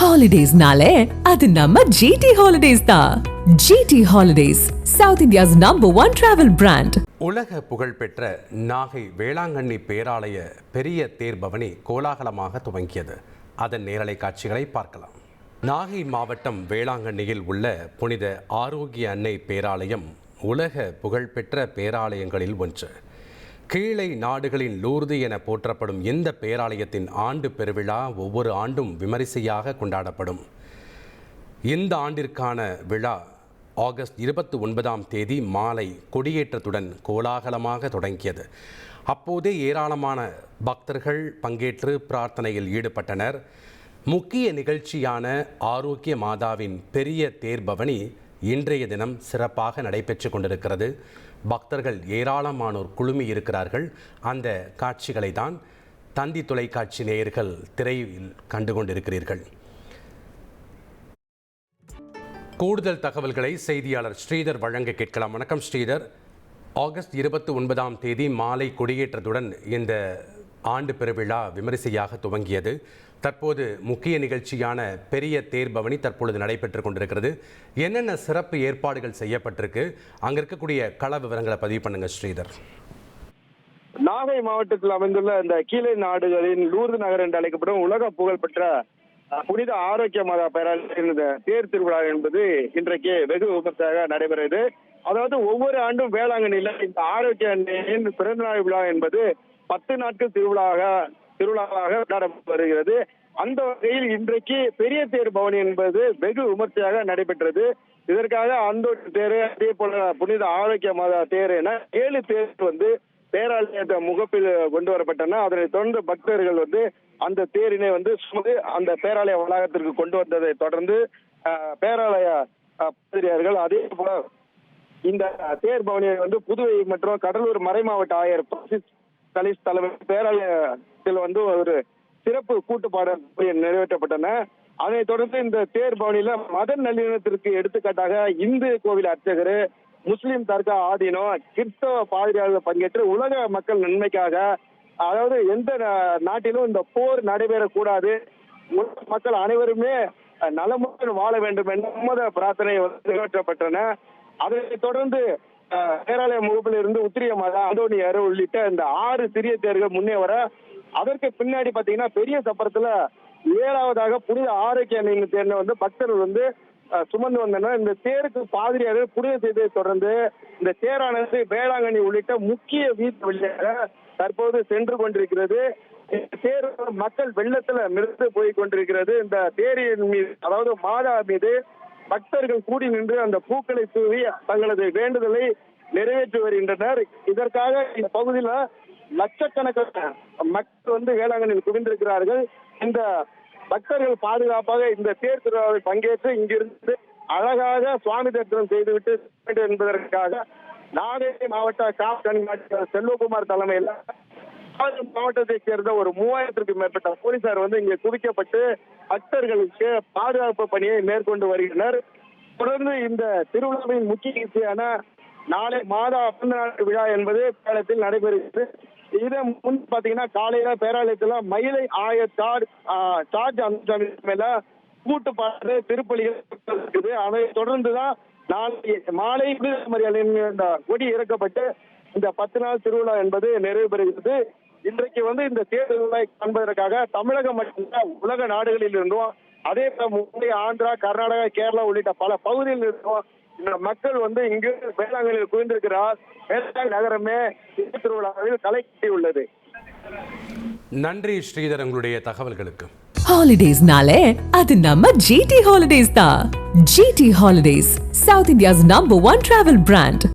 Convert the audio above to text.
ஹாலிடேஸ்னாலே அது நம்ம ஜிடி ஹாலிடேஸ் தான். GT holidays, South India's #1 travel brand. உலக புகழ்பெற்ற நாகை வேளாங்கண்ணி பேராலய பெரிய தேர் பவனி கோலாகலமாக துவங்கியது. அதன் நேரலை காட்சிகளை பார்க்கலாம். நாகை மாவட்டம் வேளாங்கண்ணியில் உள்ள புனித ஆரோக்கிய அன்னை பேராலயம் உலக புகழ்பெற்ற பேராலயங்களில் ஒன்று. கீழை நாடுகளின் லூர்து என போற்றப்படும் இந்த பேராலயத்தின் ஆண்டு பெருவிழா ஒவ்வொரு ஆண்டும் விமரிசையாக கொண்டாடப்படும். இந்த ஆண்டிற்கான விழா ஆகஸ்ட் 29 மாலை கொடியேற்றத்துடன் கோலாகலமாக தொடங்கியது. அப்போதே ஏராளமான பக்தர்கள் பங்கேற்று பிரார்த்தனையில் ஈடுபட்டனர். முக்கிய நிகழ்ச்சியான ஆரோக்கிய மாதாவின் பெரிய தேர்பவனி இன்றைய தினம் சிறப்பாக நடைபெற்று கொண்டிருக்கிறது. பக்தர்கள் ஏராளமானோர் குழுமி இருக்கிறார்கள். அந்த காட்சிகளை தான் தந்தி தொலைக்காட்சி நேயர்கள் திரையில் கண்டுகொண்டிருக்கிறீர்கள். கூடுதல் தகவல்களை செய்தியாளர் ஸ்ரீதர் வழங்க கேட்கலாம். வணக்கம் ஸ்ரீதர். ஆகஸ்ட் 29 மாலை கொடியேற்றத்துடன் இந்த ஆண்டு பெருவிழா விமரிசையாக துவங்கியது. தற்போது முக்கிய நிகழ்ச்சியான பெரிய தேர் பவனி தற்பொழுது நடைபெற்று கொண்டிருக்கிறது. என்னென்ன சிறப்பு ஏற்பாடுகள் செய்யப்பட்டிருக்கு, அங்க இருக்கக்கூடிய கள விவரங்களை பதிவு பண்ணுங்க ஸ்ரீதர். நாகை மாவட்டத்தில் அமைந்துள்ள இந்த கீழே நாடுகளின் லூர்து நகர் என்று அழைக்கப்படும் உலக புகழ்பெற்ற புனித ஆரோக்கிய மாதா பேராலயத்தின் இந்த தேர் திருவிழா என்பது இன்றைக்கு வெகு விமர்சையாக நடைபெறுகிறது. அதாவது ஒவ்வொரு ஆண்டும் வேளாங்கண்ணியில் இந்த ஆரோக்கிய அன்னையின் பிறந்தநாள் விழா என்பது 10 நாட்கள் திருவிழாவாக கொண்டாடப்பட்டு வருகிறது. அந்த வகையில் இன்றைக்கு பெரிய தேர் பவனி என்பது வெகு விமர்சையாக நடைபெற்றது. இதற்காக அந்த தேர், அதே போல புனித ஆரோக்கிய மாதா தேர் என 7 தேர் பேராலய முகப்பில் கொண்டு வரப்பட்டன. அதனை தொடர்ந்து பக்தர்கள் அந்த தேரினை சுமந்து அந்த பேராலய வளாகத்திற்கு கொண்டு வந்ததை தொடர்ந்து பேராலய பாதிரியார்கள் அதே போல இந்த தேர் பவனியை புதுவை மற்றும் கடலூர் மறைமாவட்ட ஆயர் கலிஸ் தலைமை பேராலயத்தில் ஒரு சிறப்பு கூட்டுப்பாடல் நிறைவேற்றப்பட்டன. அதனைத் தொடர்ந்து இந்த தேர் பவனியில மத நல்லிணத்திற்கு எடுத்துக்காட்டாக இந்து கோவில் அர்ச்சகர், முஸ்லிம் தர்கா ஆதீனம், கிறிஸ்தவ பாதிரியார்கள் பங்கேற்று உலக மக்கள் நன்மைக்காக, அதாவது எந்த நாட்டிலும் இந்த போர் நடைபெறக்கூடாது, உலக மக்கள் அனைவருமே நலமுடன் வாழ வேண்டும் என்ற பிரார்த்தனை நிறைவேற்றப்பட்டன. அதனைத் தொடர்ந்து பேராலய முகப்பில் இருந்து உத்திரிய மாதா, அந்தோனியார் உள்ளிட்ட இந்த 6 சிறிய தேர்கள் முன்னே வர, அதற்கு பின்னாடி பாத்தீங்கன்னா பெரிய சப்பரத்துல 7வதாக புனித ஆரோக்கிய அன்னை தேர்ல பக்தர்கள் சுமந்து வந்தனர். இந்த தேருக்கு பாதிரியார்கள் புனித செய்தியை தொடர்ந்து இந்த தேரானது வேளாங்கண்ணி உள்ளிட்ட முக்கிய வீதி வழியாக தற்போது சென்று கொண்டிருக்கிறது. தேர் மக்கள் வெள்ளத்துல மிதந்து போய் கொண்டிருக்கிறது. இந்த தேரின் மீது, அதாவது மாதா மீது பக்தர்கள் கூடி நின்று அந்த பூக்களை தூவி தங்களது வேண்டுதலை நிறைவேற்றி வருகின்றனர். இதற்காக இந்த பகுதியில லட்சக்கணக்கான மக்கள் வேளாங்கண்ணில் குவிந்திருக்கிறார்கள். இந்த பக்தர்கள் பாதுகாப்பாக இந்த தேர் திருவிழாவில் பங்கேற்று இங்கிருந்து அழகாக சுவாமி தரிசனம் செய்துவிட்டு வேண்டும் என்பதற்காக நாகை மாவட்ட காவல் கண்காணிப்பாளர் செல்வகுமார் தலைமையில் மாவட்டத்தைச் சேர்ந்த ஒரு 3000க்கும் மேற்பட்ட போலீசார் இங்கே குவிக்கப்பட்டு பக்தர்களுக்கு பாதுகாப்பு பணியை மேற்கொண்டு வருகின்றனர். தொடர்ந்து இந்த திருவிழாவின் முக்கிய நிகழ்ச்சியான நாளை மாதா பிறந்தநாள் விழா என்பது பேராலயத்தில் நடைபெறுகிறது. இதை முன் பாத்தீங்கன்னா காலையில பேராலயத்துல மயிலை சார்ஜ் அம்சாமி மேல கூட்டுப்பாடு திருப்பலிகள் இருக்குது. அதை தொடர்ந்துதான் நாளை மாலை கொடி இறக்கப்பட்டு இந்த 10 நாள் திருவிழா என்பது நிறைவு பெறுகிறது. இன்றைக்கு இந்த தேர் திருவிழாவை காண்பதற்காக தமிழகம் மட்டுமல்ல உலக நாடுகளில் இருந்தோம், அதே போல மும்பை, ஆந்திரா, கர்நாடகா, கேரளா உள்ளிட்ட பல பகுதியில் இருந்தோம் இந்த மக்கள் இங்கு வேளாங்கண்ணியில் குவிந்திருக்கிறார். வேளாங்கண்ணி நகரமே திருவிழாவில் களை கட்டியுள்ளது. நன்றி ஸ்ரீதர், உங்களுடைய தகவல்களுக்கு. ஹாலிடேஸ்னாலே அது நம்ம ஜிடி ஹாலிடேஸ் தான். GT holidays, South India's #1 travel brand.